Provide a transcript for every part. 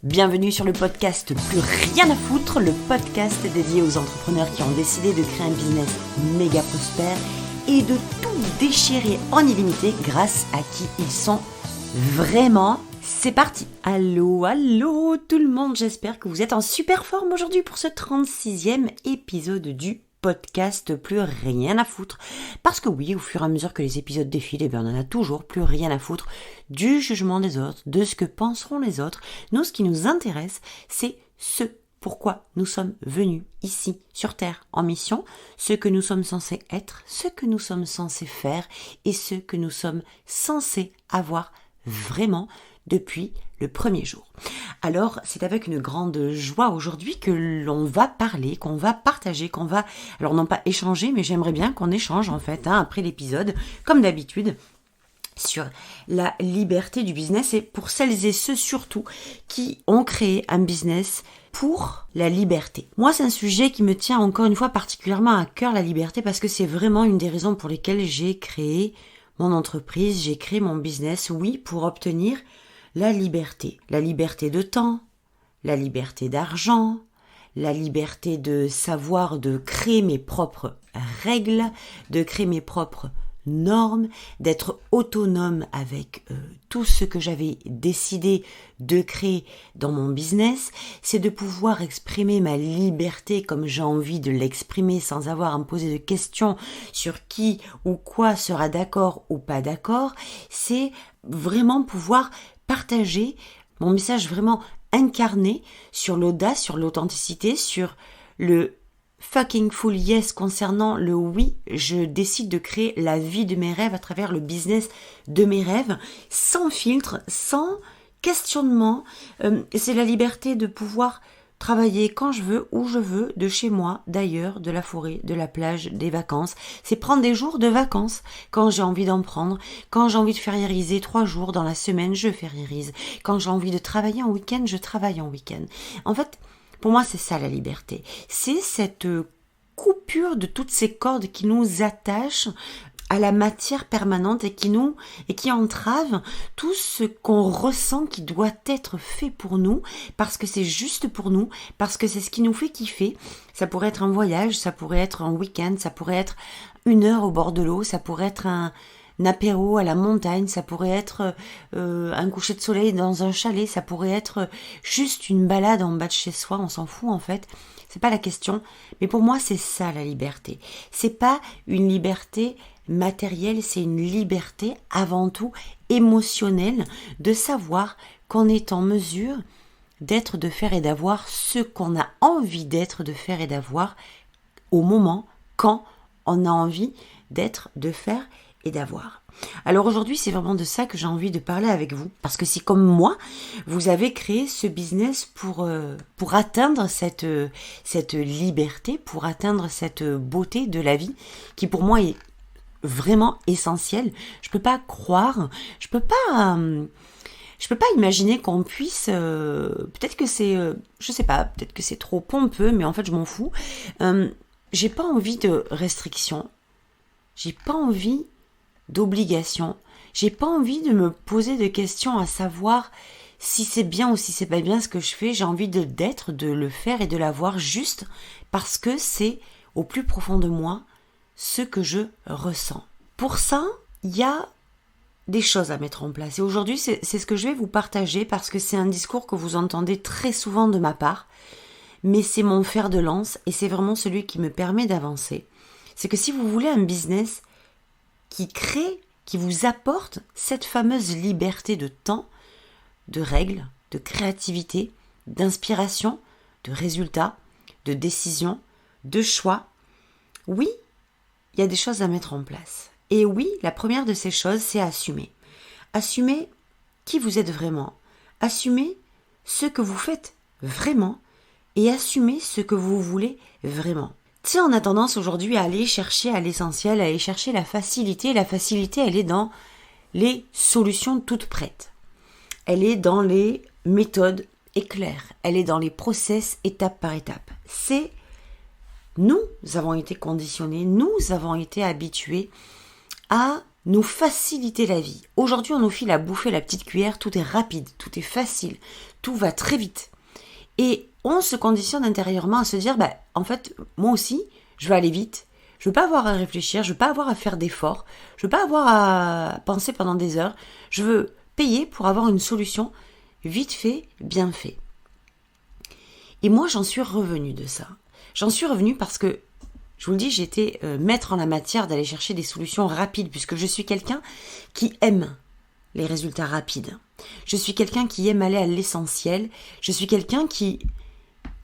Bienvenue sur le podcast Plus rien à foutre, le podcast dédié aux entrepreneurs qui ont décidé de créer un business méga prospère et de tout déchirer en illimité grâce à qui ils sont vraiment. C'est parti. Allô tout le monde, j'espère que vous êtes en super forme aujourd'hui pour ce 36e épisode du podcast Plus rien à foutre. Parce que oui, au fur et à mesure que les épisodes défilent, on en a toujours plus rien à foutre du jugement des autres, de ce que penseront les autres. Nous, ce qui nous intéresse, c'est ce pourquoi nous sommes venus ici sur Terre en mission, ce que nous sommes censés être, ce que nous sommes censés faire et ce que nous sommes censés avoir vraiment depuis le premier jour. Alors, c'est avec une grande joie aujourd'hui que l'on va parler, qu'on va partager, alors non pas échanger, mais j'aimerais bien qu'on échange en fait, après l'épisode, comme d'habitude, sur la liberté du business et pour celles et ceux surtout qui ont créé un business pour la liberté. Moi, c'est un sujet qui me tient encore une fois particulièrement à cœur, la liberté, parce que c'est vraiment une des raisons pour lesquelles j'ai créé mon entreprise, j'ai créé mon business, oui, pour obtenir la liberté de temps, la liberté d'argent, la liberté de savoir, de créer mes propres règles, de créer mes propres normes, d'être autonome avec tout ce que j'avais décidé de créer dans mon business, c'est de pouvoir exprimer ma liberté comme j'ai envie de l'exprimer sans avoir à me poser de questions sur qui ou quoi sera d'accord ou pas d'accord, c'est vraiment pouvoir partager mon message vraiment incarné sur l'audace, sur l'authenticité, sur le fucking full yes concernant le oui, je décide de créer la vie de mes rêves à travers le business de mes rêves, sans filtre, sans questionnement. C'est la liberté de pouvoir travailler quand je veux, où je veux, de chez moi, d'ailleurs, de la forêt, de la plage, des vacances. C'est prendre des jours de vacances quand j'ai envie d'en prendre. Quand j'ai envie de fériériser 3 jours dans la semaine, je fériérise. Quand j'ai envie de travailler en week-end, je travaille en week-end. En fait, pour moi, c'est ça la liberté. C'est cette coupure de toutes ces cordes qui nous attachent à la matière permanente et qui entrave tout ce qu'on ressent qui doit être fait pour nous, parce que c'est juste pour nous, parce que c'est ce qui nous fait kiffer. Ça pourrait être un voyage, ça pourrait être un week-end, ça pourrait être 1 heure au bord de l'eau, ça pourrait être un apéro à la montagne, ça pourrait être un coucher de soleil dans un chalet, ça pourrait être juste une balade en bas de chez soi, on s'en fout en fait, c'est pas la question, mais pour moi c'est ça la liberté. C'est pas une liberté matérielle, c'est une liberté avant tout émotionnelle, de savoir qu'on est en mesure d'être, de faire et d'avoir ce qu'on a envie d'être, de faire et d'avoir au moment quand on a envie d'être, de faire et d'avoir. Alors aujourd'hui, c'est vraiment de ça que j'ai envie de parler avec vous, parce que si comme moi, vous avez créé ce business pour atteindre cette liberté, pour atteindre cette beauté de la vie, qui pour moi est vraiment essentielle. Je peux pas croire, je peux pas imaginer qu'on puisse, peut-être que c'est, je sais pas, peut-être que c'est trop pompeux, mais en fait je m'en fous. J'ai pas envie de restrictions, j'ai pas envie d'obligation. J'ai pas envie de me poser de questions à savoir si c'est bien ou si c'est pas bien ce que je fais. J'ai envie d'être, de le faire et de l'avoir juste parce que c'est au plus profond de moi ce que je ressens. Pour ça, il y a des choses à mettre en place. Et aujourd'hui, c'est ce que je vais vous partager parce que c'est un discours que vous entendez très souvent de ma part, mais c'est mon fer de lance et c'est vraiment celui qui me permet d'avancer. C'est que si vous voulez un business qui crée, qui vous apporte cette fameuse liberté de temps, de règles, de créativité, d'inspiration, de résultats, de décision, de choix. Oui, il y a des choses à mettre en place. Et oui, la première de ces choses, c'est assumer. Assumer qui vous êtes vraiment. Assumer ce que vous faites vraiment et assumer ce que vous voulez vraiment. Tu sais, on a tendance aujourd'hui à aller chercher à l'essentiel, à aller chercher la facilité. La facilité, elle est dans les solutions toutes prêtes. Elle est dans les méthodes éclairs. Elle est dans les process étape par étape. Nous avons été conditionnés, nous avons été habitués à nous faciliter la vie. Aujourd'hui, on nous file à bouffer la petite cuillère, tout est rapide, tout est facile, tout va très vite. Et on se conditionne intérieurement à se dire, en fait, moi aussi, je veux aller vite, je veux pas avoir à réfléchir, je veux pas avoir à faire d'efforts, je veux pas avoir à penser pendant des heures, je veux payer pour avoir une solution vite fait, bien fait. Et moi, j'en suis revenue de ça. J'en suis revenue parce que, je vous le dis, j'étais maître en la matière d'aller chercher des solutions rapides, puisque je suis quelqu'un qui aime les résultats rapides. Je suis quelqu'un qui aime aller à l'essentiel. Je suis quelqu'un qui,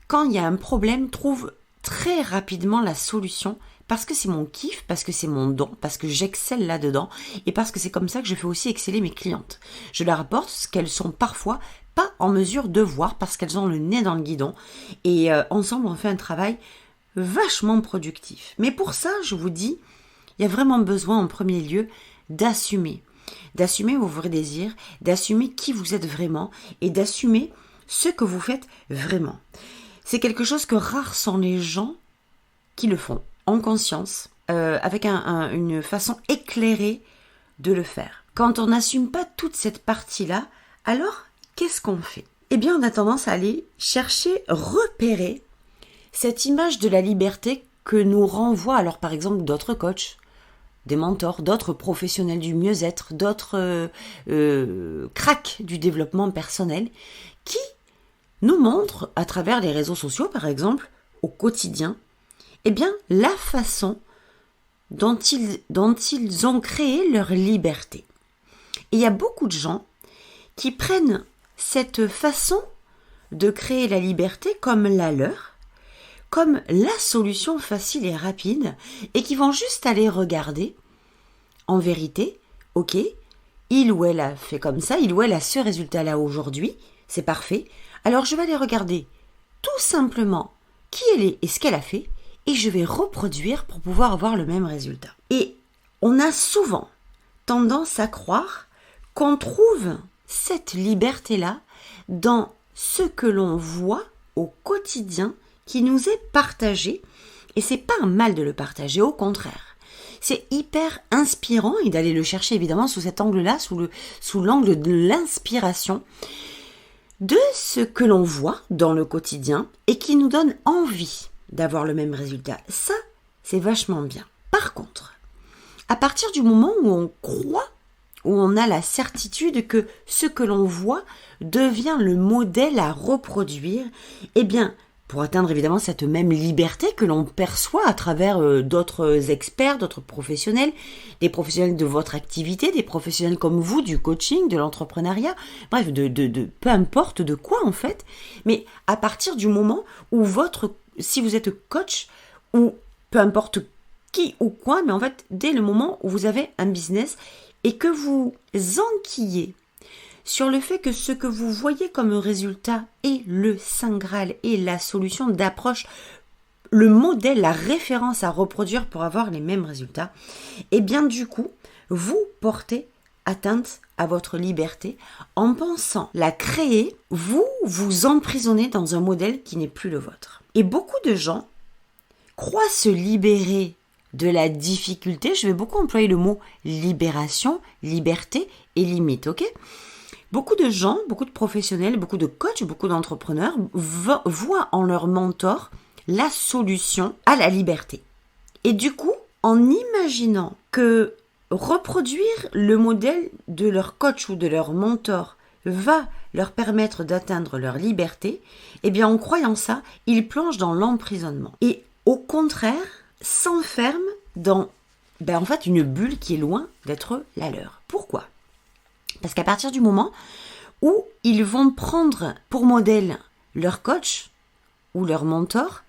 quand il y a un problème, trouve très rapidement la solution, parce que c'est mon kiff, parce que c'est mon don, parce que j'excelle là-dedans, et parce que c'est comme ça que je fais aussi exceller mes clientes. Je leur apporte ce qu'elles sont parfois pas en mesure de voir, parce qu'elles ont le nez dans le guidon, et ensemble on fait un travail vachement productif. Mais pour ça, je vous dis, il y a vraiment besoin en premier lieu d'assumer vos vrais désirs, d'assumer qui vous êtes vraiment et d'assumer ce que vous faites vraiment. C'est quelque chose que rares sont les gens qui le font en conscience, avec une façon éclairée de le faire. Quand on n'assume pas toute cette partie-là, alors qu'est-ce qu'on fait ? Eh bien, on a tendance à aller chercher, repérer cette image de la liberté que nous renvoient alors par exemple d'autres coachs, des mentors, d'autres professionnels du mieux-être, d'autres cracks du développement personnel qui nous montrent à travers les réseaux sociaux par exemple, au quotidien, eh bien la façon dont ils ont créé leur liberté. Et il y a beaucoup de gens qui prennent cette façon de créer la liberté comme la leur, comme la solution facile et rapide, et qui vont juste aller regarder, en vérité, ok, il ou elle a fait comme ça, il ou elle a ce résultat-là aujourd'hui, c'est parfait, alors je vais aller regarder tout simplement qui elle est et ce qu'elle a fait, et je vais reproduire pour pouvoir avoir le même résultat. Et on a souvent tendance à croire qu'on trouve cette liberté-là dans ce que l'on voit au quotidien qui nous est partagé, et c'est pas un mal de le partager, au contraire. C'est hyper inspirant et d'aller le chercher évidemment sous cet angle-là, sous l'angle de l'inspiration, de ce que l'on voit dans le quotidien et qui nous donne envie d'avoir le même résultat. Ça, c'est vachement bien. Par contre, à partir du moment où on croit, où on a la certitude que ce que l'on voit devient le modèle à reproduire, eh bien, pour atteindre évidemment cette même liberté que l'on perçoit à travers d'autres experts, d'autres professionnels, des professionnels de votre activité, des professionnels comme vous, du coaching, de l'entrepreneuriat, bref, de peu importe de quoi en fait, mais à partir du moment où si vous êtes coach, ou peu importe qui ou quoi, mais en fait, dès le moment où vous avez un business et que vous enquillez sur le fait que ce que vous voyez comme résultat est le Saint Graal et la solution d'approche, le modèle, la référence à reproduire pour avoir les mêmes résultats, et bien du coup, vous portez atteinte à votre liberté en pensant la créer, vous vous emprisonnez dans un modèle qui n'est plus le vôtre. Et beaucoup de gens croient se libérer de la difficulté, je vais beaucoup employer le mot libération, liberté et limite, ok ? Beaucoup de gens, beaucoup de professionnels, beaucoup de coachs, beaucoup d'entrepreneurs voient en leur mentor la solution à la liberté. Et du coup, en imaginant que reproduire le modèle de leur coach ou de leur mentor va leur permettre d'atteindre leur liberté, eh bien en croyant ça, ils plongent dans l'emprisonnement. Et au contraire, s'enferment dans en fait une bulle qui est loin d'être la leur. Pourquoi ? Parce qu'à partir du moment où ils vont prendre pour modèle leur coach ou leur mentor,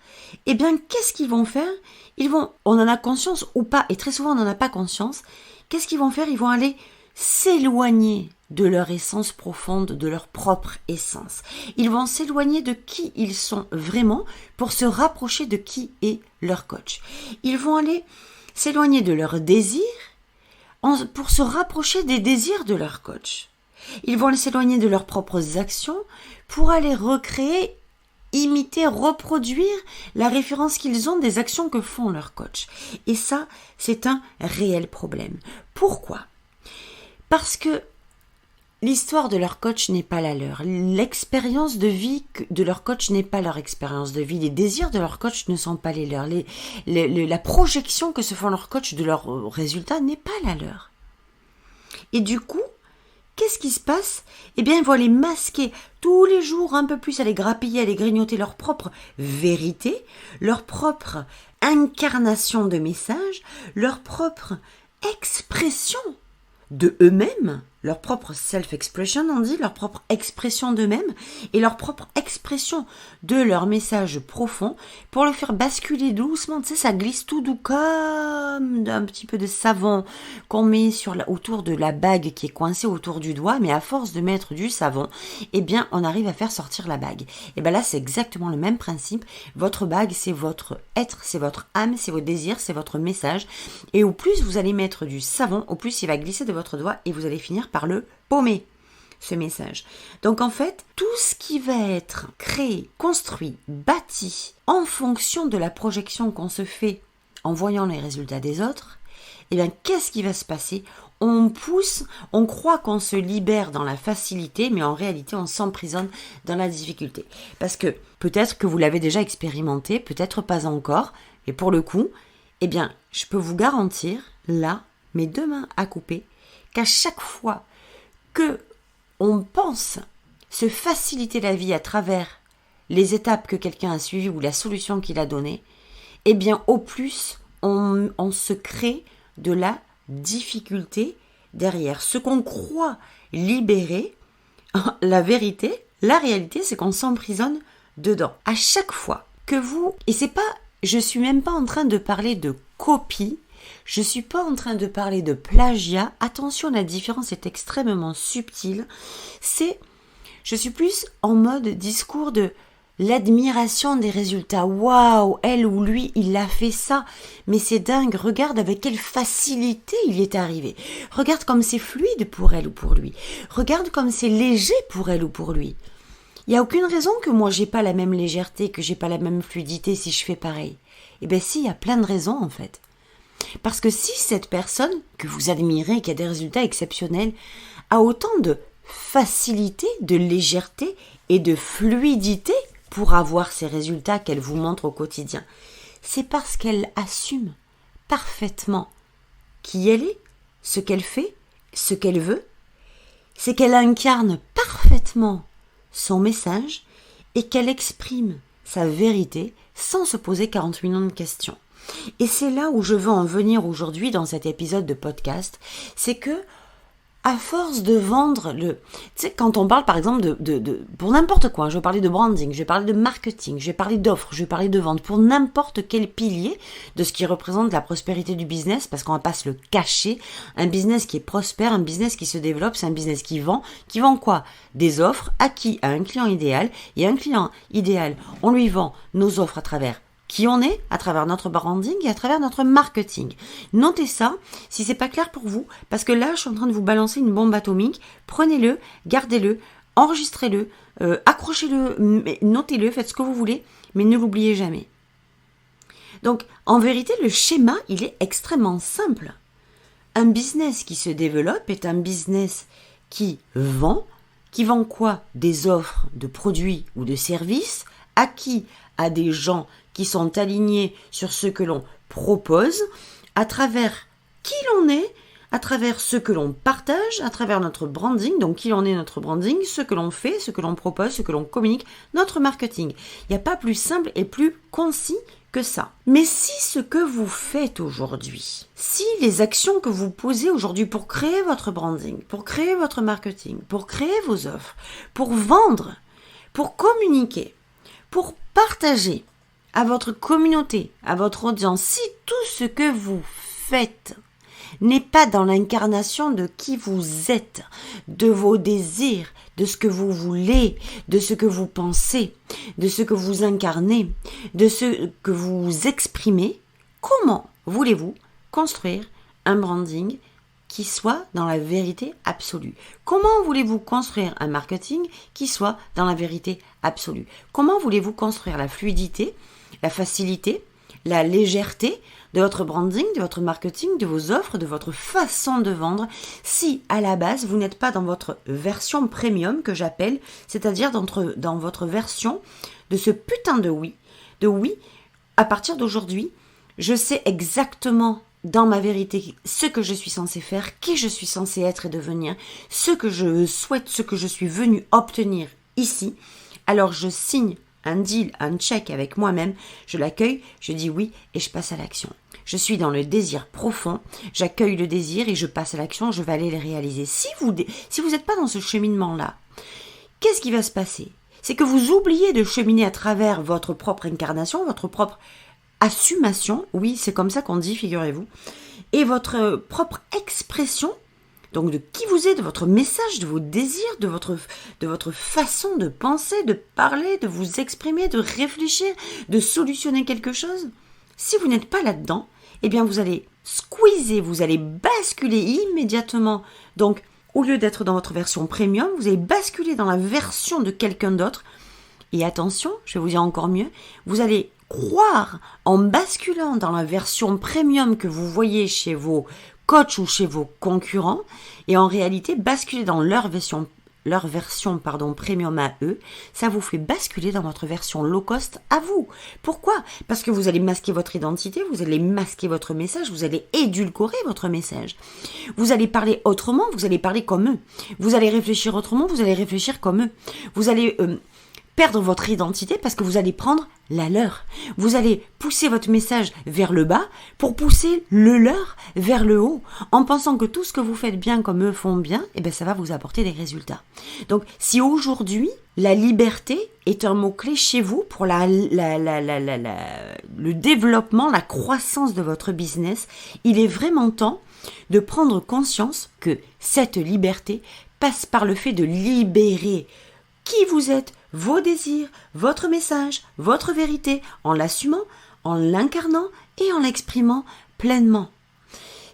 eh bien, qu'est-ce qu'ils vont faire ? On en a conscience ou pas, et très souvent on n'en a pas conscience, qu'est-ce qu'ils vont faire ? Ils vont aller s'éloigner de leur essence profonde, de leur propre essence. Ils vont s'éloigner de qui ils sont vraiment pour se rapprocher de qui est leur coach. Ils vont aller s'éloigner de leurs désirs pour se rapprocher des désirs de leur coach. Ils vont s'éloigner de leurs propres actions pour aller recréer imiter, reproduire la référence qu'ils ont des actions que font leurs coachs. Et ça, c'est un réel problème. Pourquoi ? Parce que l'histoire de leur coach n'est pas la leur. L'expérience de vie de leur coach n'est pas leur expérience de vie. Les désirs de leur coach ne sont pas les leurs. La projection que se font leurs coachs de leurs résultats n'est pas la leur. Et du coup, qu'est-ce qui se passe ? Eh bien, ils vont aller masquer tous les jours un peu plus, aller grappiller, aller grignoter leur propre vérité, leur propre incarnation de message, leur propre expression de eux-mêmes, leur propre self-expression, on dit, leur propre expression d'eux-mêmes et leur propre expression de leur message profond pour le faire basculer doucement. Tu sais, ça glisse tout doux comme un petit peu de savon qu'on met autour de la bague qui est coincée autour du doigt, mais à force de mettre du savon, eh bien, on arrive à faire sortir la bague. Et bien là, c'est exactement le même principe. Votre bague, c'est votre être, c'est votre âme, c'est vos désirs, c'est votre message. Et au plus vous allez mettre du savon, au plus il va glisser de votre doigt et vous allez finir par le paumer, ce message. Donc en fait, tout ce qui va être créé, construit, bâti en fonction de la projection qu'on se fait en voyant les résultats des autres, eh bien qu'est-ce qui va se passer ? On pousse, on croit qu'on se libère dans la facilité, mais en réalité on s'emprisonne dans la difficulté. Parce que peut-être que vous l'avez déjà expérimenté, peut-être pas encore, et pour le coup, eh bien je peux vous garantir, là, mes deux mains à couper, qu'à chaque fois que on pense se faciliter la vie à travers les étapes que quelqu'un a suivies ou la solution qu'il a donnée, eh bien au plus on se crée de la difficulté derrière. Ce qu'on croit libérer, la vérité, la réalité, c'est qu'on s'emprisonne dedans. À chaque fois que vous, et c'est pas, je suis même pas en train de parler de copie, je ne suis pas en train de parler de plagiat. Attention, la différence est extrêmement subtile. Je suis plus en mode discours de l'admiration des résultats. Waouh, elle ou lui, il a fait ça. Mais c'est dingue, regarde avec quelle facilité il y est arrivé. Regarde comme c'est fluide pour elle ou pour lui. Regarde comme c'est léger pour elle ou pour lui. Il n'y a aucune raison que moi j'ai pas la même légèreté, que j'ai pas la même fluidité si je fais pareil. Eh bien si, il y a plein de raisons en fait. Parce que si cette personne que vous admirez, qui a des résultats exceptionnels, a autant de facilité, de légèreté et de fluidité pour avoir ces résultats qu'elle vous montre au quotidien, c'est parce qu'elle assume parfaitement qui elle est, ce qu'elle fait, ce qu'elle veut, c'est qu'elle incarne parfaitement son message et qu'elle exprime sa vérité sans se poser 40 millions de questions. Et c'est là où je veux en venir aujourd'hui dans cet épisode de podcast, c'est que à force de vendre tu sais, quand on parle par exemple pour n'importe quoi, je vais parler de branding, je vais parler de marketing, je vais parler d'offres, je vais parler de vente, pour n'importe quel pilier de ce qui représente la prospérité du business, parce qu'on va pas se le cacher, un business qui est prospère, un business qui se développe, c'est un business qui vend quoi ? Des offres à qui ? À un client idéal, et un client idéal, on lui vend nos offres à travers qui on est, à travers notre branding et à travers notre marketing. Notez ça, si c'est pas clair pour vous, parce que là, je suis en train de vous balancer une bombe atomique. Prenez-le, gardez-le, enregistrez-le, accrochez-le, notez-le, faites ce que vous voulez, mais ne l'oubliez jamais. Donc, en vérité, le schéma, il est extrêmement simple. Un business qui se développe est un business qui vend quoi ? Des offres de produits ou de services, à qui ? À des gens qui sont alignés sur ce que l'on propose, à travers qui l'on est, à travers ce que l'on partage, à travers notre branding, donc qui l'on est, notre branding, ce que l'on fait, ce que l'on propose, ce que l'on communique, notre marketing. Il n'y a pas plus simple et plus concis que ça. Mais si ce que vous faites aujourd'hui, si les actions que vous posez aujourd'hui pour créer votre branding, pour créer votre marketing, pour créer vos offres, pour vendre, pour communiquer, pour partager à votre communauté, à votre audience, si tout ce que vous faites n'est pas dans l'incarnation de qui vous êtes, de vos désirs, de ce que vous voulez, de ce que vous pensez, de ce que vous incarnez, de ce que vous exprimez, comment voulez-vous construire un branding qui soit dans la vérité absolue. Comment voulez-vous construire un marketing qui soit dans la vérité absolue? Comment voulez-vous construire la fluidité, la facilité, la légèreté de votre branding, de votre marketing, de vos offres, de votre façon de vendre, si à la base vous n'êtes pas dans votre version premium que j'appelle, c'est-à-dire dans votre version de ce putain de oui, à partir d'aujourd'hui, je sais exactement dans ma vérité ce que je suis censée faire, qui je suis censée être et devenir, ce que je souhaite, ce que je suis venue obtenir ici. Alors je signe un deal, un check avec moi-même, je l'accueille, je dis oui et je passe à l'action. Je suis dans le désir profond, j'accueille le désir et je passe à l'action, je vais aller le réaliser. Si vous n'êtes pas dans ce cheminement-là, qu'est-ce qui va se passer? C'est que vous oubliez de cheminer à travers votre propre incarnation, votre propre assumation, oui, c'est comme ça qu'on dit, figurez-vous, et votre propre expression, donc de qui vous êtes, de votre message, de vos désirs, de votre façon de penser, de parler, de vous exprimer, de réfléchir, de solutionner quelque chose. Si vous n'êtes pas là-dedans, eh bien vous allez squeezer, vous allez basculer immédiatement. Donc, au lieu d'être dans votre version premium, vous allez basculer dans la version de quelqu'un d'autre. Et attention, je vais vous dire encore mieux, vous allez croire en basculant dans la version premium que vous voyez chez vos coachs ou chez vos concurrents, et en réalité basculer dans leur version premium à eux, ça vous fait basculer dans votre version low cost à vous. Pourquoi? Parce que vous allez masquer votre identité, vous allez masquer votre message, vous allez édulcorer votre message. Vous allez parler autrement, vous allez parler comme eux. Vous allez réfléchir autrement, vous allez réfléchir comme eux. Vous allez perdre votre identité parce que vous allez prendre la leur. Vous allez pousser votre message vers le bas pour pousser le leur vers le haut, en pensant que tout ce que vous faites bien comme eux font bien, eh bien ça va vous apporter des résultats. Donc, si aujourd'hui, la liberté est un mot-clé chez vous pour le développement, la croissance de votre business, il est vraiment temps de prendre conscience que cette liberté passe par le fait de libérer qui vous êtes, vos désirs, votre message, votre vérité, en l'assumant, en l'incarnant et en l'exprimant pleinement.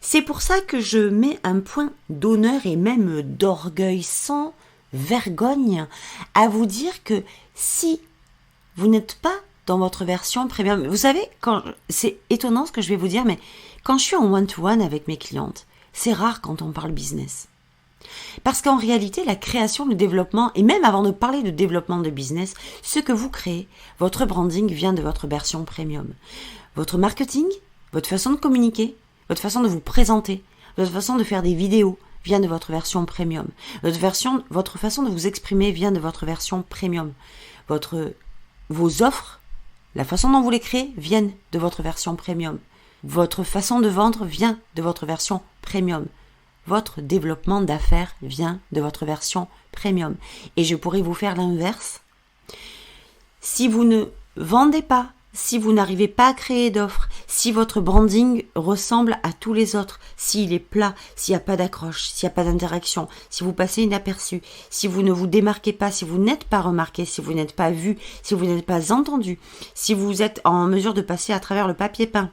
C'est pour ça que je mets un point d'honneur et même d'orgueil sans vergogne à vous dire que si vous n'êtes pas dans votre version premium, vous savez, c'est étonnant ce que je vais vous dire, mais quand je suis en one-to-one avec mes clientes, c'est rare quand on parle business. Parce qu'en réalité, la création, le développement, et même avant de parler de développement de business, ce que vous créez, votre branding vient de votre version premium. Votre marketing, votre façon de communiquer, votre façon de vous présenter, votre façon de faire des vidéos vient de votre version premium. Votre façon de vous exprimer vient de votre version premium. Vos offres, la façon dont vous les créez, viennent de votre version premium. Votre façon de vendre vient de votre version premium. Votre développement d'affaires vient de votre version premium. Et je pourrais vous faire l'inverse. Si vous ne vendez pas, si vous n'arrivez pas à créer d'offres, si votre branding ressemble à tous les autres, s'il est plat, s'il n'y a pas d'accroche, s'il n'y a pas d'interaction, si vous passez inaperçu, si vous ne vous démarquez pas, si vous n'êtes pas remarqué, si vous n'êtes pas vu, si vous n'êtes pas entendu, si vous êtes en mesure de passer à travers le papier peint,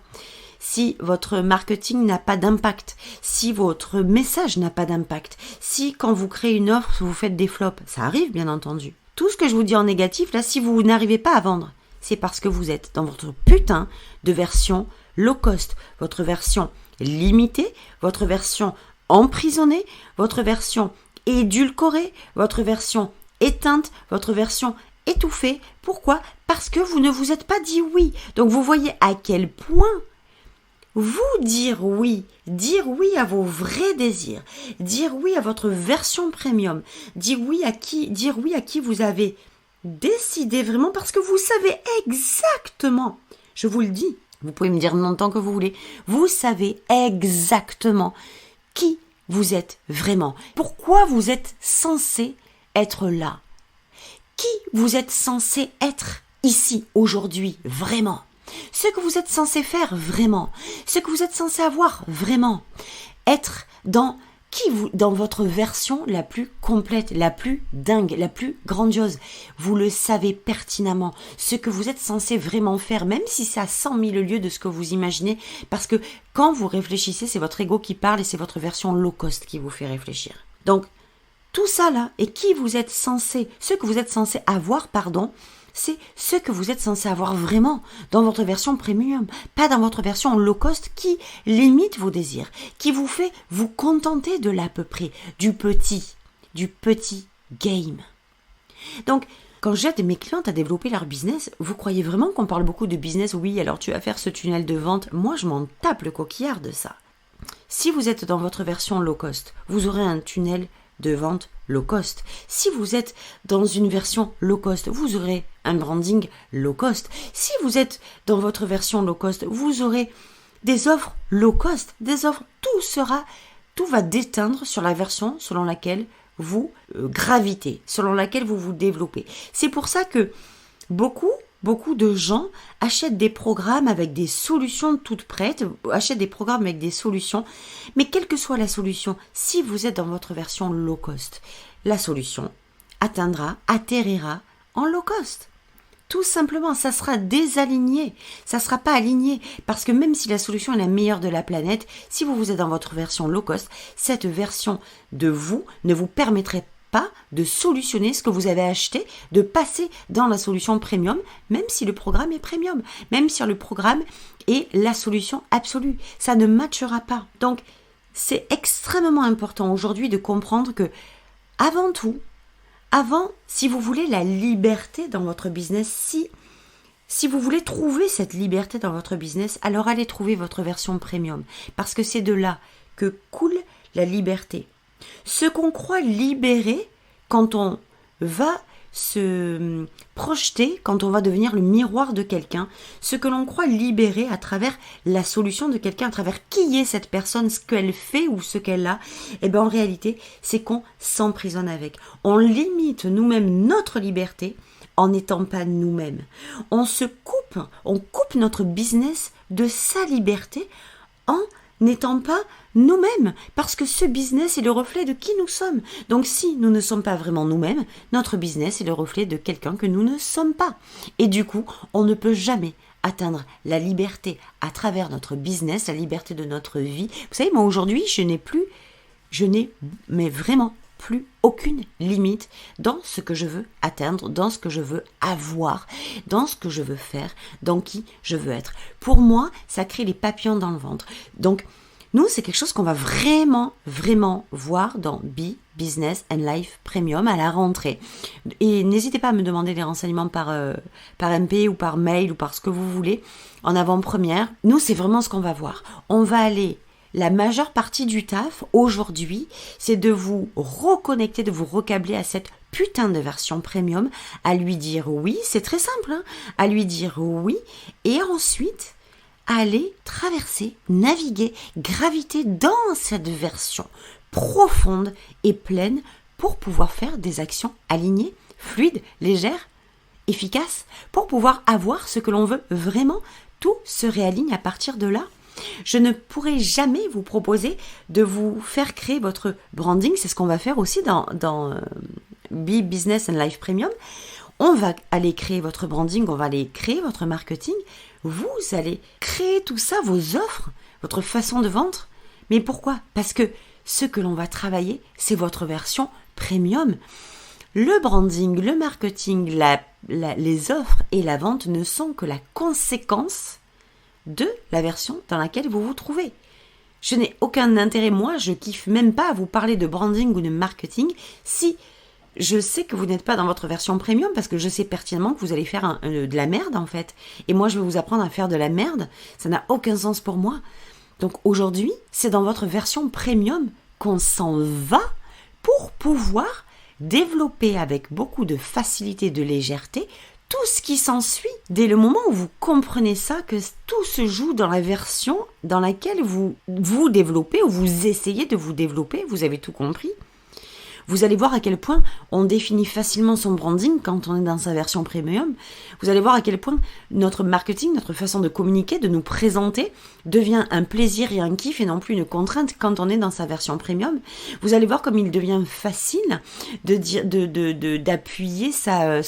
si votre marketing n'a pas d'impact, si votre message n'a pas d'impact, si quand vous créez une offre, vous faites des flops, ça arrive bien entendu. Tout ce que je vous dis en négatif, là, si vous n'arrivez pas à vendre, c'est parce que vous êtes dans votre putain de version low cost, votre version limitée, votre version emprisonnée, votre version édulcorée, votre version éteinte, votre version étouffée. Pourquoi? Parce que vous ne vous êtes pas dit oui. Donc vous voyez à quel point vous dire oui à vos vrais désirs, dire oui à votre version premium, dire oui à qui vous avez décidé vraiment parce que vous savez exactement, je vous le dis, vous pouvez me dire non tant que vous voulez, vous savez exactement qui vous êtes vraiment, pourquoi vous êtes censé être là, qui vous êtes censé être ici, aujourd'hui, vraiment. Ce que vous êtes censé faire vraiment, ce que vous êtes censé avoir vraiment, être dans dans votre version la plus complète, la plus dingue, la plus grandiose, vous le savez pertinemment, ce que vous êtes censé vraiment faire, même si c'est à 100 000 lieues de ce que vous imaginez, parce que quand vous réfléchissez, c'est votre ego qui parle et c'est votre version low cost qui vous fait réfléchir. Donc, tout ça là, et ce que vous êtes censé avoir, c'est ce que vous êtes censé avoir vraiment dans votre version premium, pas dans votre version low cost qui limite vos désirs, qui vous fait vous contenter de l'à peu près, du petit game. Donc, quand j'aide mes clientes à développer leur business, vous croyez vraiment qu'on parle beaucoup de business? Oui, alors tu vas faire ce tunnel de vente. Moi, je m'en tape le coquillard de ça. Si vous êtes dans votre version low cost, vous aurez un tunnel de vente low cost. Si vous êtes dans une version low cost, vous aurez un branding low cost. Si vous êtes dans votre version low cost, vous aurez des offres low cost, des offres, tout va déteindre sur la version selon laquelle vous gravitez, selon laquelle vous vous développez. C'est pour ça que beaucoup de gens achètent des programmes avec des solutions toutes prêtes, achètent des programmes avec des solutions, mais quelle que soit la solution, si vous êtes dans votre version low cost, la solution atterrira en low cost. Tout simplement, ça sera désaligné, ça sera pas aligné, parce que même si la solution est la meilleure de la planète, si vous êtes dans votre version low cost, cette version de vous ne vous permettrait pas de solutionner ce que vous avez acheté, de passer dans la solution premium, même si le programme est premium, même si le programme est la solution absolue. Ça ne matchera pas. Donc, c'est extrêmement important aujourd'hui de comprendre que, si vous voulez la liberté dans votre business, si vous voulez trouver cette liberté dans votre business, alors allez trouver votre version premium. Parce que c'est de là que coule la liberté. Ce qu'on croit libéré quand on va se projeter, quand on va devenir le miroir de quelqu'un, ce que l'on croit libéré à travers la solution de quelqu'un, à travers qui est cette personne, ce qu'elle fait ou ce qu'elle a, et bien en réalité, c'est qu'on s'emprisonne avec. On limite nous-mêmes notre liberté en n'étant pas nous-mêmes. On coupe notre business de sa liberté en n'étant pas nous-mêmes, parce que ce business est le reflet de qui nous sommes. Donc si nous ne sommes pas vraiment nous-mêmes, notre business est le reflet de quelqu'un que nous ne sommes pas. Et du coup, on ne peut jamais atteindre la liberté à travers notre business, la liberté de notre vie. Vous savez, moi aujourd'hui, je n'ai vraiment plus aucune limite dans ce que je veux atteindre, dans ce que je veux avoir, dans ce que je veux faire, dans qui je veux être. Pour moi, ça crée les papillons dans le ventre. Donc, nous, c'est quelque chose qu'on va vraiment, vraiment voir dans Business and Life Premium à la rentrée. Et n'hésitez pas à me demander des renseignements par MP ou par mail ou par ce que vous voulez en avant-première. Nous, c'est vraiment ce qu'on va voir. On va aller... La majeure partie du taf, aujourd'hui, c'est de vous reconnecter, de vous recabler à cette putain de version premium, à lui dire oui, c'est très simple, à lui dire oui, et ensuite, aller traverser, naviguer, graviter dans cette version profonde et pleine pour pouvoir faire des actions alignées, fluides, légères, efficaces, pour pouvoir avoir ce que l'on veut vraiment. Tout se réaligne à partir de là. Je ne pourrai jamais vous proposer de vous faire créer votre branding. C'est ce qu'on va faire aussi dans Be Business and Life Premium. On va aller créer votre branding, on va aller créer votre marketing. Vous allez créer tout ça, vos offres, votre façon de vendre. Mais pourquoi ? Parce que ce que l'on va travailler, c'est votre version premium. Le branding, le marketing, les offres et la vente ne sont que la conséquence de la version dans laquelle vous vous trouvez. Je n'ai aucun intérêt, moi, je kiffe même pas à vous parler de branding ou de marketing si je sais que vous n'êtes pas dans votre version premium, parce que je sais pertinemment que vous allez faire de la merde en fait. Et moi, je vais vous apprendre à faire de la merde. Ça n'a aucun sens pour moi. Donc aujourd'hui, c'est dans votre version premium qu'on s'en va pour pouvoir développer avec beaucoup de facilité, de légèreté, tout ce qui s'ensuit. Dès le moment où vous comprenez ça, que tout se joue dans la version dans laquelle vous vous développez, ou vous essayez de vous développer, vous avez tout compris. Vous allez voir à quel point on définit facilement son branding quand on est dans sa version premium. Vous allez voir à quel point notre marketing, notre façon de communiquer, de nous présenter, devient un plaisir et un kiff et non plus une contrainte quand on est dans sa version premium. Vous allez voir comme il devient facile d'appuyer sa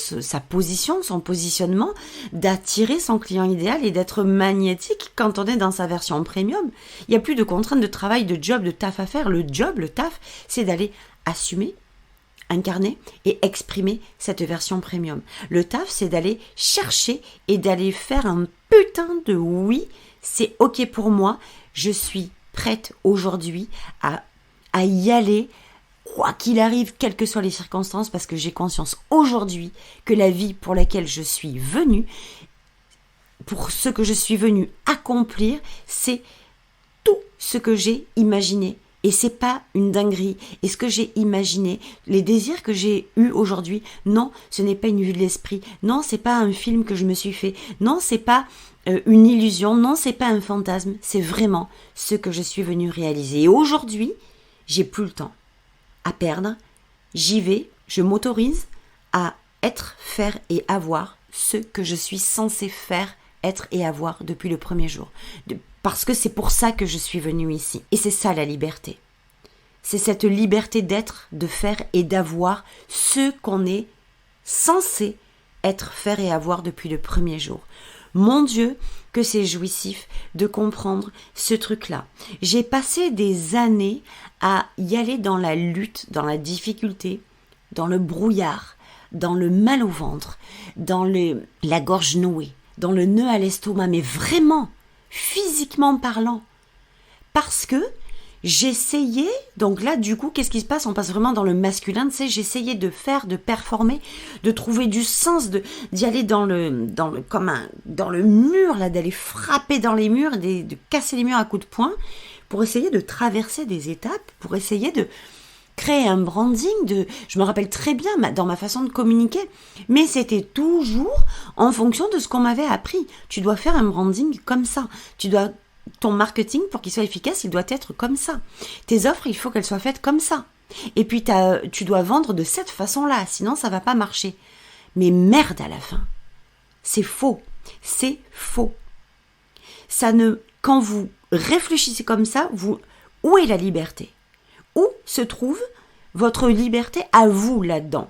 position, son positionnement, d'attirer son client idéal et d'être magnétique quand on est dans sa version premium. Il n'y a plus de contraintes de travail, de job, de taf à faire. Le taf, c'est d'aller assumer, incarner et exprimer cette version premium. Le taf, c'est d'aller chercher et d'aller faire un putain de oui, c'est ok pour moi, je suis prête aujourd'hui à y aller, quoi qu'il arrive, quelles que soient les circonstances, parce que j'ai conscience aujourd'hui que la vie pour laquelle je suis venue, pour ce que je suis venue accomplir, c'est tout ce que j'ai imaginé. Et c'est pas une dinguerie. Et ce que j'ai imaginé, les désirs que j'ai eus aujourd'hui, non, ce n'est pas une vue de l'esprit. Non, c'est pas un film que je me suis fait. Non, c'est pas une illusion. Non, c'est pas un fantasme. C'est vraiment ce que je suis venue réaliser. Et aujourd'hui, j'ai plus le temps à perdre. J'y vais, je m'autorise à être, faire et avoir ce que je suis censée faire, être et avoir depuis le premier jour. Parce que c'est pour ça que je suis venue ici. Et c'est ça la liberté. C'est cette liberté d'être, de faire et d'avoir ce qu'on est censé être, faire et avoir depuis le premier jour. Mon Dieu, que c'est jouissif de comprendre ce truc-là. J'ai passé des années à y aller dans la lutte, dans la difficulté, dans le brouillard, dans le mal au ventre, dans la gorge nouée, dans le nœud à l'estomac, mais vraiment, physiquement parlant, parce que j'essayais, donc là du coup qu'est-ce qui se passe, on passe vraiment dans le masculin, tu sais, j'essayais de faire, de performer, de trouver du sens, d'y aller dans le mur là, d'aller frapper dans les murs, de casser les murs à coups de poing, pour essayer de traverser des étapes, pour essayer de créer un branding, je me rappelle très bien dans ma façon de communiquer, mais c'était toujours en fonction de ce qu'on m'avait appris. Tu dois faire un branding comme ça. Ton marketing, pour qu'il soit efficace, il doit être comme ça. Tes offres, il faut qu'elles soient faites comme ça. Et puis tu dois vendre de cette façon-là, sinon ça va pas marcher. Mais merde à la fin. C'est faux. C'est faux. Quand vous réfléchissez comme ça, où est la liberté ? Où se trouve votre liberté à vous là-dedans ?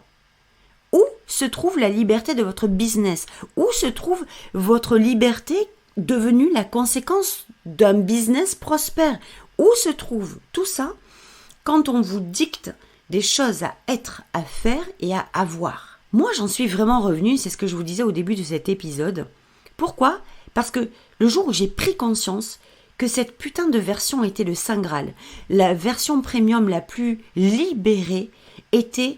Où se trouve la liberté de votre business ? Où se trouve votre liberté devenue la conséquence d'un business prospère ? Où se trouve tout ça quand on vous dicte des choses à être, à faire et à avoir ? Moi, j'en suis vraiment revenue, c'est ce que je vous disais au début de cet épisode. Pourquoi ? Parce que le jour où j'ai pris conscience que cette putain de version était le Saint Graal, la version premium la plus libérée était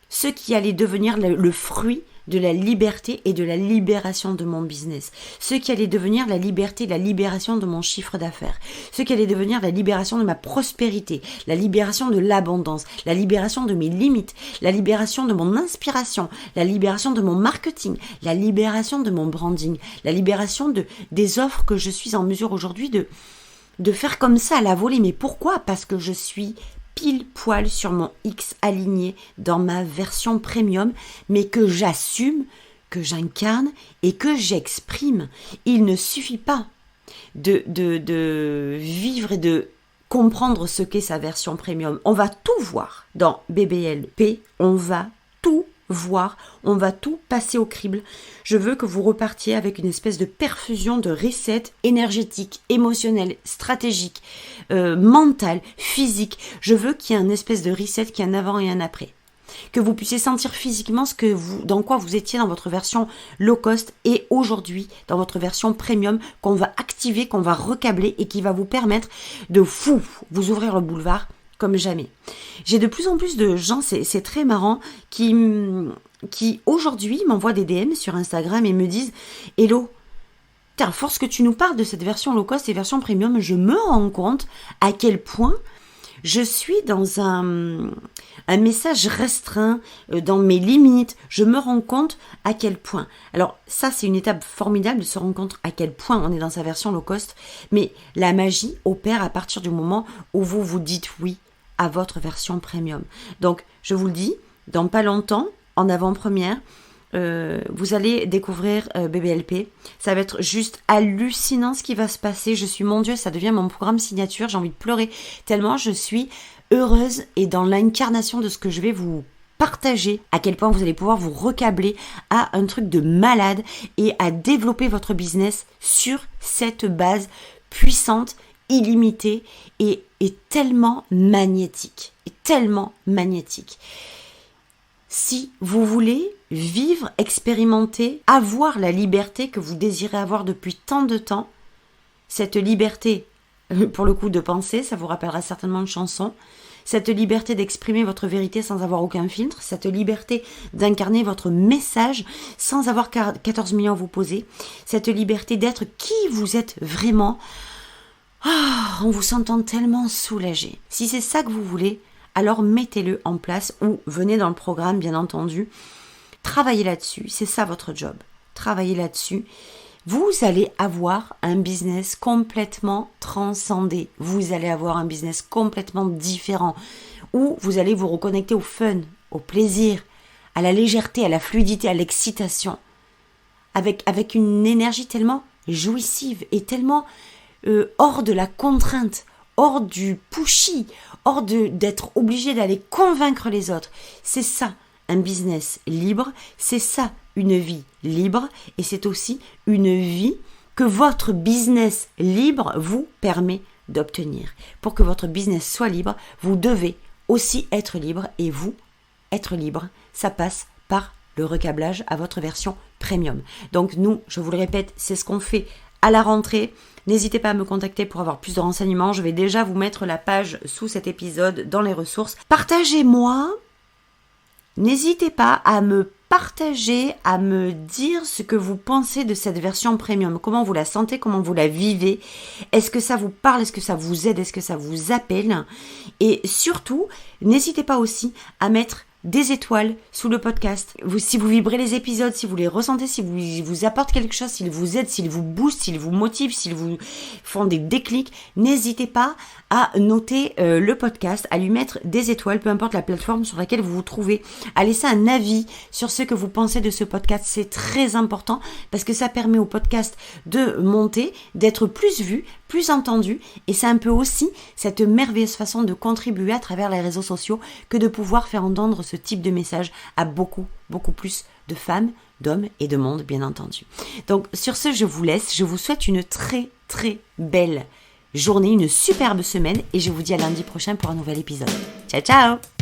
ce qui allait devenir le fruit de la liberté et de la libération de mon business, ce qui allait devenir la liberté, la libération de mon chiffre d'affaires, ce qui allait devenir la libération de ma prospérité, la libération de l'abondance, la libération de mes limites, la libération de mon inspiration, la libération de mon marketing, la libération de mon branding, la libération des offres que je suis en mesure aujourd'hui de faire comme ça à la volée. Mais pourquoi ? Parce que je suis pile poil sur mon X aligné dans ma version premium, mais que j'assume, que j'incarne et que j'exprime. Il ne suffit pas de vivre et de comprendre ce qu'est sa version premium. On va tout voir dans BBLP, on va tout voir, on va tout passer au crible. Je veux que vous repartiez avec une espèce de perfusion de reset énergétique, émotionnel, stratégique, mental, physique. Je veux qu'il y ait un espèce de reset, qu'il y ait un avant et un après. Que vous puissiez sentir physiquement dans quoi vous étiez dans votre version low cost et aujourd'hui dans votre version premium qu'on va activer, qu'on va recabler et qui va vous permettre de vous ouvrir le boulevard comme jamais. J'ai de plus en plus de gens, c'est très marrant, qui aujourd'hui m'envoient des DM sur Instagram et me disent « Hello, à force que tu nous parles de cette version low cost et version premium, je me rends compte à quel point je suis dans un message restreint, dans mes limites. Je me rends compte à quel point. » Alors ça, c'est une étape formidable de se rendre compte à quel point on est dans sa version low cost. Mais la magie opère à partir du moment où vous vous dites oui à votre version premium. Donc, je vous le dis, dans pas longtemps, en avant-première, vous allez découvrir BBLP. Ça va être juste hallucinant ce qui va se passer. Mon Dieu, ça devient mon programme signature. J'ai envie de pleurer tellement je suis heureuse et dans l'incarnation de ce que je vais vous partager, à quel point vous allez pouvoir vous recabler à un truc de malade et à développer votre business sur cette base puissante, illimitée et tellement magnétique. Si vous voulez vivre, expérimenter, avoir la liberté que vous désirez avoir depuis tant de temps, cette liberté, pour le coup de penser, ça vous rappellera certainement une chanson, cette liberté d'exprimer votre vérité sans avoir aucun filtre, cette liberté d'incarner votre message sans avoir 14 millions à vous poser, cette liberté d'être qui vous êtes vraiment, en vous sentant tellement soulagé. Si c'est ça que vous voulez, alors mettez-le en place ou venez dans le programme, bien entendu. Travaillez là-dessus, c'est ça votre job. Travaillez là-dessus. Vous allez avoir un business complètement transcendé. Vous allez avoir un business complètement différent où vous allez vous reconnecter au fun, au plaisir, à la légèreté, à la fluidité, à l'excitation. Avec une énergie tellement jouissive et tellement hors de la contrainte, hors du pushy, hors d'être obligé d'aller convaincre les autres. C'est ça, un business libre, c'est ça, une vie libre, et c'est aussi une vie que votre business libre vous permet d'obtenir. Pour que votre business soit libre, vous devez aussi être libre, et vous, être libre, ça passe par le recablage à votre version premium. Donc nous, je vous le répète, c'est ce qu'on fait à la rentrée. N'hésitez pas à me contacter pour avoir plus de renseignements. Je vais déjà vous mettre la page sous cet épisode dans les ressources. Partagez-moi. N'hésitez pas à me partager, à me dire ce que vous pensez de cette version premium. Comment vous la sentez, comment vous la vivez. Est-ce que ça vous parle, est-ce que ça vous aide, est-ce que ça vous appelle? Et surtout, n'hésitez pas aussi à mettre des étoiles sous le podcast. Si vous vibrez les épisodes, si vous les ressentez, si vous apportent quelque chose, s'ils vous aident, s'ils vous boostent, s'ils vous motivent, s'ils vous font des déclics, n'hésitez pas à noter le podcast, à lui mettre des étoiles, peu importe la plateforme sur laquelle vous vous trouvez, à laisser un avis sur ce que vous pensez de ce podcast. C'est très important parce que ça permet au podcast de monter, d'être plus vu, plus entendu, et c'est un peu aussi cette merveilleuse façon de contribuer à travers les réseaux sociaux que de pouvoir faire entendre ce type de message à beaucoup plus de femmes, d'hommes et de monde, bien entendu. Donc sur ce, je vous laisse, je vous souhaite une très belle journée, une superbe semaine, et je vous dis à lundi prochain pour un nouvel épisode. Ciao, ciao!